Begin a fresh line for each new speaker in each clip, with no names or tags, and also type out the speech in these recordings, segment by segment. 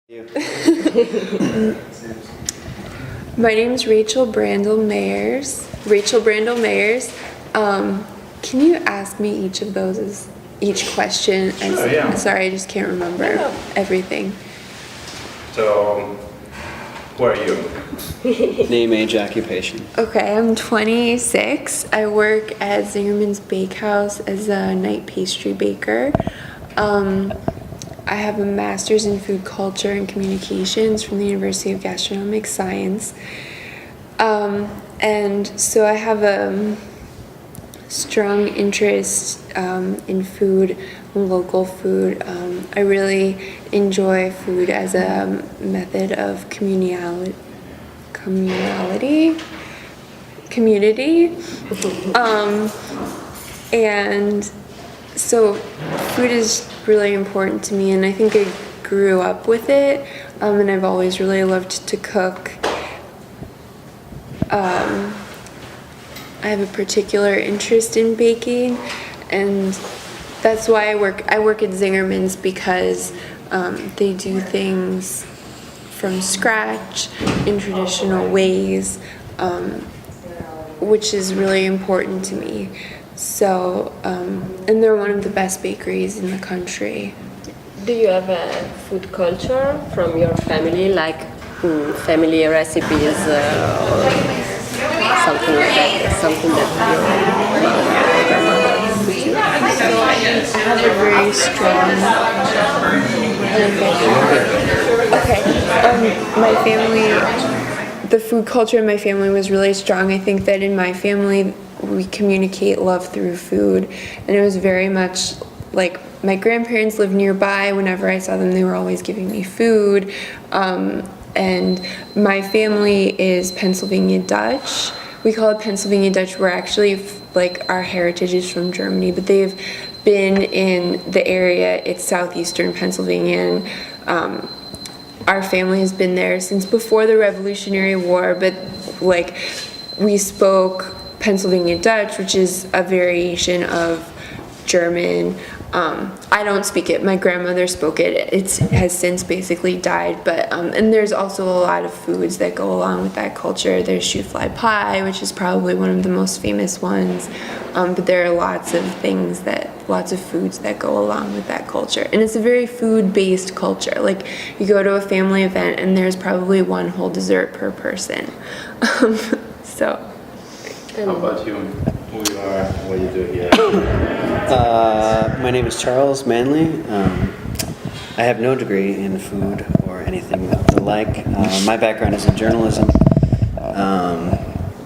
You.
My name's Rachel Brandel Mayers. Can you ask me each of those as each question?
Sure, yeah.
Sorry, I just can't remember everything.
So, who are you?
Name, age, occupation.
Okay, I'm 26. I work at Zingerman's Bakehouse as a night pastry baker. I have a master's in food culture and communications from the University of Gastronomic Science. And so I have a strong interest in food, local food. I really enjoy food as a method of community. And so food is really important to me, and I think I grew up with it, and I've always really loved to cook. I have a particular interest in baking, and that's why I work at Zingerman's, because they do things from scratch in traditional ways, which is really important to me. So, and they're one of the best bakeries in the country.
Do you have a food culture from your family, like family recipes or something like that? Something that your
I have a very strong. My family, the food culture in my family was really strong. I think that in my family, we communicate love through food, and it was very much like my grandparents lived nearby. Whenever I saw them, they were always giving me food. And my family is Pennsylvania Dutch. We call it Pennsylvania Dutch. We're actually like our heritage is from Germany, but they've been in the area. It's southeastern Pennsylvania, and our family has been there since before the Revolutionary War. But like we spoke Pennsylvania Dutch, which is a variation of German. I don't speak it. My grandmother spoke it. It has since basically died. But and there's also a lot of foods that go along with that culture. There's shoofly pie, which is probably one of the most famous ones. But there are lots of foods that go along with that culture. And it's a very food-based culture. Like you go to a family event and there's probably one whole dessert per person. So.
How about you? Who you are, what you do here?
My name is Charles Manley. I have no degree in food or anything of the like. My background is in journalism.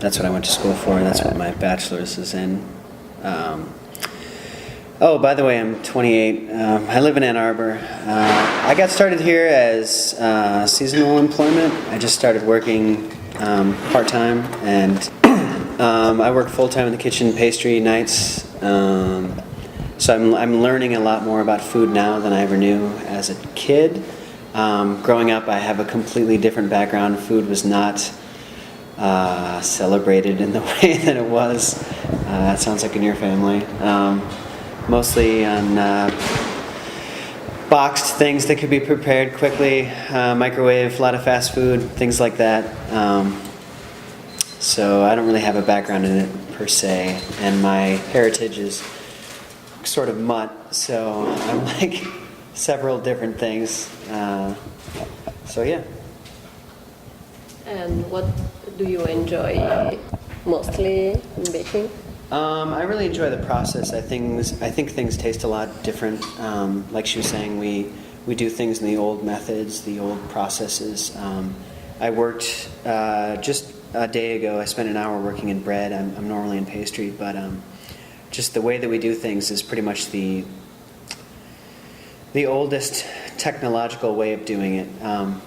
That's what I went to school for. That's what my bachelor's is in. Oh, by the way, I'm 28. I live in Ann Arbor. I got started here as seasonal employment. I just started working part-time, and I work full-time in the kitchen, pastry nights. So I'm learning a lot more about food now than I ever knew as a kid. Growing up, I have a completely different background. Food was not celebrated in the way that it was. It sounds like in your family. Mostly on boxed things that could be prepared quickly, microwave, a lot of fast food, things like that. So I don't really have a background in it per se, and my heritage is sort of mutt, so I'm like several different things. So yeah.
And what do you enjoy mostly in baking?
I really enjoy the process. I think things taste a lot different. Like she was saying, we do things in the old methods, the old processes. I worked just a day ago. I spent an hour working in bread. I'm normally in pastry, but just the way that we do things is pretty much the oldest technological way of doing it.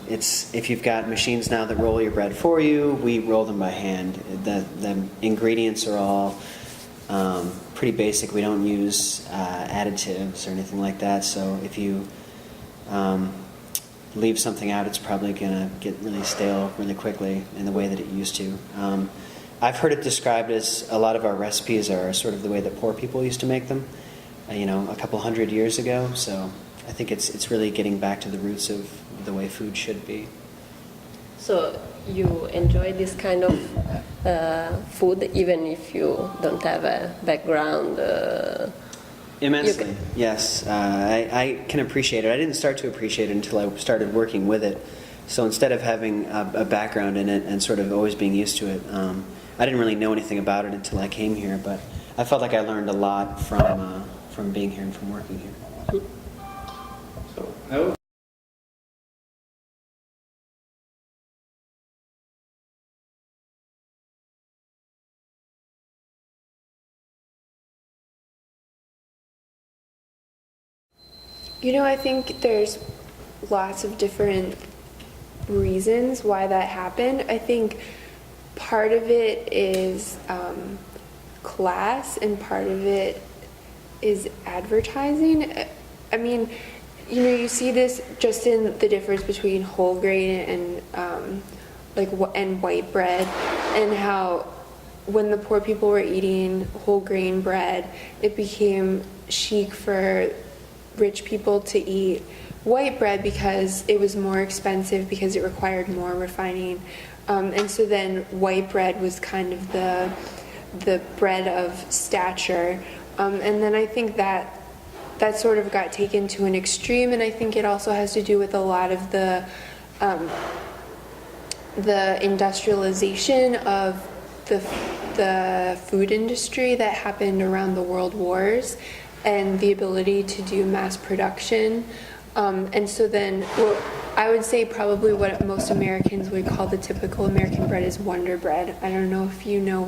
It's if you've got machines now that roll your bread for you, we roll them by hand. The ingredients are all pretty basic. We don't use additives or anything like that. So if you leave something out, it's probably going to get really stale really quickly in the way that it used to. I've heard it described as a lot of our recipes are sort of the way that poor people used to make them, a couple hundred years ago. So I think it's really getting back to the roots of the way food should be.
So you enjoy this kind of food even if you don't have a background?
Immensely, yes. I can appreciate it. I didn't start to appreciate it until I started working with it. So instead of having a background in it and sort of always being used to it, I didn't really know anything about it until I came here. But I felt like I learned a lot from being here and from working here.
So I would
I think there's lots of different reasons why that happened. I think part of it is class and part of it is advertising. I mean, you see this just in the difference between whole grain and and white bread, and how when the poor people were eating whole grain bread, it became chic for rich people to eat white bread because it was more expensive, because it required more refining, and so then white bread was kind of the bread of stature, and then I think that sort of got taken to an extreme, and I think it also has to do with a lot of the industrialization of the food industry that happened around the world wars, and the ability to do mass production. And so then, I would say probably what most Americans would call the typical American bread is Wonder Bread. I don't know if you know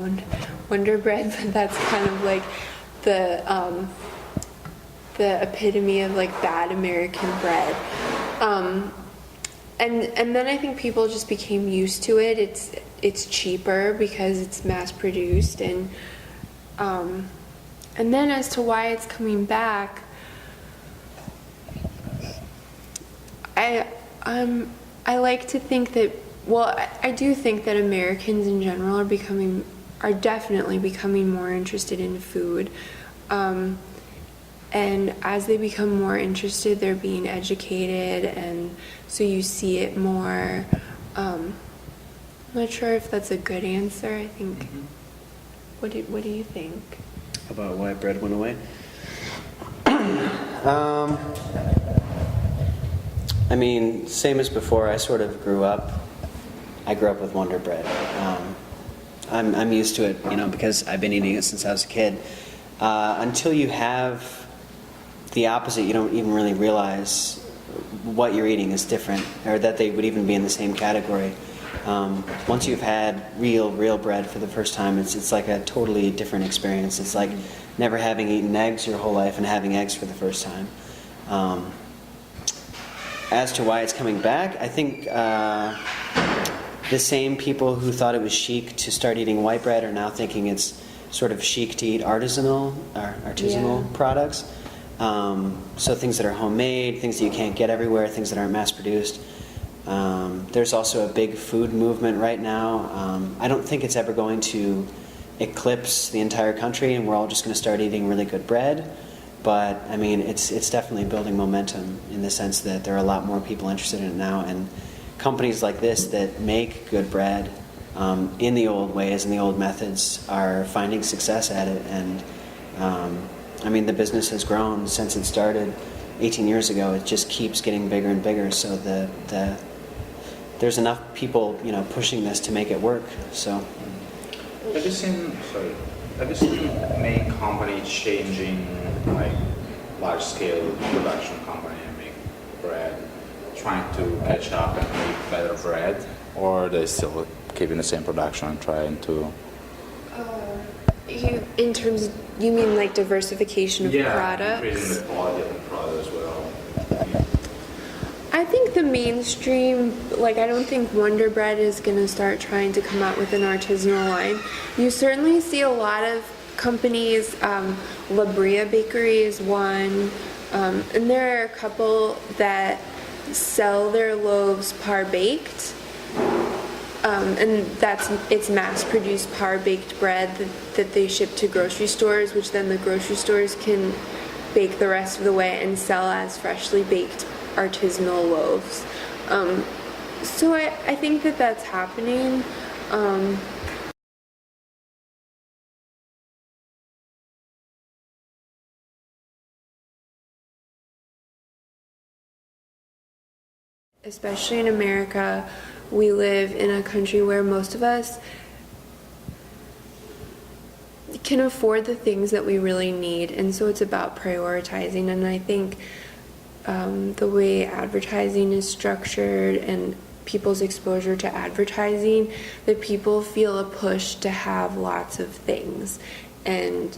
Wonder Bread, but that's kind of like the epitome of like bad American bread. And then I think people just became used to it. It's cheaper because it's mass produced, and then as to why it's coming back, I like to think that, I do think that Americans in general are definitely becoming more interested in food, and as they become more interested, they're being educated, and so you see it more. I'm not sure if that's a good answer. I think. What do you think?
About why bread went away? I mean, same as before, I sort of grew up with Wonder Bread. I'm used to it, because I've been eating it since I was a kid. Until you have the opposite, you don't even really realize what you're eating is different, or that they would even be in the same category. Once you've had real bread for the first time, it's like a totally different experience. It's like never having eaten eggs your whole life and having eggs for the first time. As to why it's coming back, I think the same people who thought it was chic to start eating white bread are now thinking it's sort of chic to eat artisanal products. So things that are homemade, things that you can't get everywhere, things that aren't mass produced. There's also a big food movement right now. I don't think it's ever going to eclipse the entire country and we're all just going to start eating really good bread. But I mean, it's definitely building momentum in the sense that there are a lot more people interested in it now, and companies like this that make good bread in the old ways and the old methods are finding success at it. And I mean, the business has grown since it started 18 years ago. It just keeps getting bigger and bigger. So there's enough people, pushing this to make it work. So.
Have you seen main companies changing, like large-scale production company and make bread, trying to catch up and make better bread, or they still keeping the same production and trying to?
In terms of, you mean like diversification of products?
Increasing the quality of the product as well.
I think the mainstream, I don't think Wonder Bread is going to start trying to come out with an artisanal line. You certainly see a lot of companies, La Brea Bakery is one, and there are a couple that sell their loaves par-baked, and it's mass-produced par-baked bread that they ship to grocery stores, which then the grocery stores can bake the rest of the way and sell as freshly baked artisanal loaves. So I think that that's happening. Especially in America, we live in a country where most of us can afford the things that we really need, and so it's about prioritizing. And I think the way advertising is structured and people's exposure to advertising, that people feel a push to have lots of things and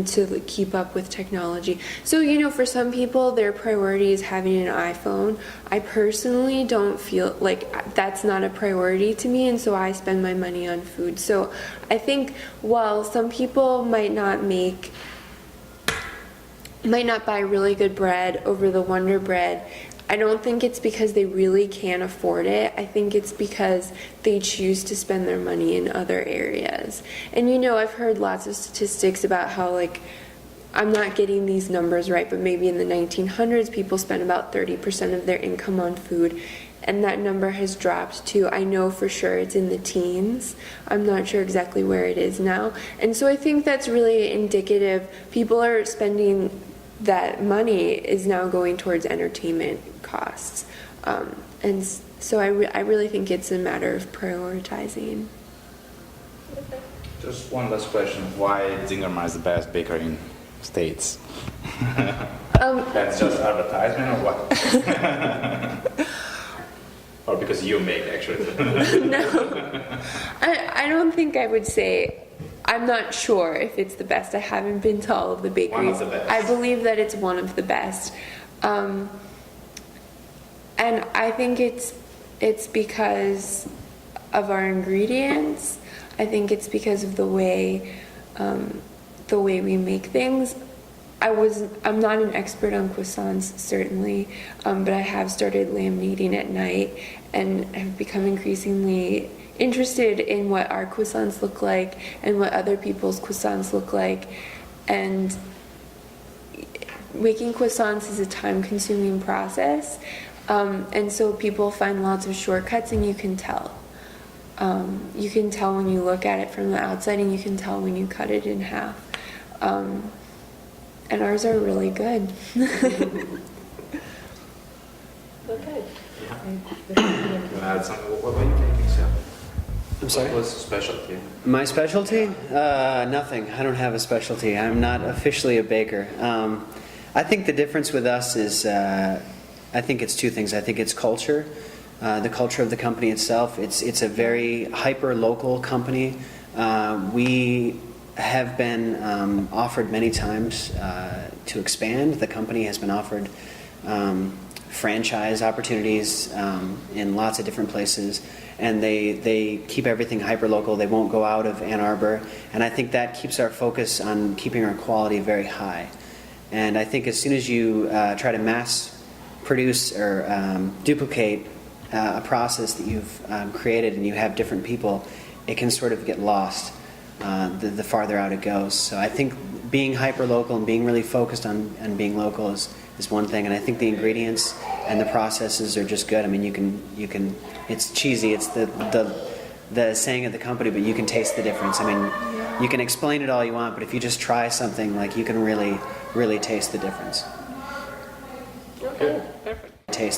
to keep up with technology. So, you know, for some people, their priority is having an iPhone. I personally don't feel like that's not a priority to me, and so I spend my money on food. So I think while some people might not buy really good bread over the Wonder Bread, I don't think it's because they really can't afford it. I think it's because they choose to spend their money in other areas. And you know, I've heard lots of statistics about how, like, I'm not getting these numbers right, but maybe in the 1900s, people spent about 30% of their income on food. And that number has dropped to, I know for sure it's in the teens. I'm not sure exactly where it is now. And so I think that's really indicative. People are spending, that money is now going towards entertainment costs. And so I really think it's a matter of prioritizing.
Just one last question. Why Zingerman is the best bakery in States? That's just advertisement or what? Or because you make, actually?
No, I don't think I would say, I'm not sure if it's the best. I haven't been to all of the bakeries.
One of the best.
I believe that it's one of the best. And I think it's because of our ingredients. I think it's because of the way we make things. I'm not an expert on croissants, certainly, but I have started laminating at night and have become increasingly interested in what our croissants look like and what other people's croissants look like. And making croissants is a time-consuming process, and so people find lots of shortcuts, and you can tell. You can tell when you look at it from the outside, and you can tell when you cut it in half. And ours are really good.
Okay.
You wanna add something? What were you making, Sam?
I'm sorry?
What's the specialty?
My specialty? Nothing. I don't have a specialty. I'm not officially a baker. I think the difference with us is, I think it's two things. I think it's culture, the culture of the company itself. It's a very hyper-local company. We have been offered many times to expand. The company has been offered franchise opportunities in lots of different places, and they keep everything hyper-local. They won't go out of Ann Arbor, and I think that keeps our focus on keeping our quality very high. And I think as soon as you try to mass produce or duplicate a process that you've created and you have different people, it can sort of get lost the farther out it goes. So I think being hyper-local and being really focused on being local is one thing, and I think the ingredients and the processes are just good. I mean, you can it's cheesy, it's the saying of the company, but you can taste the difference. I mean, you can explain it all you want, but if you just try something, like, you can really taste the difference.
Okay, perfect.
Taste the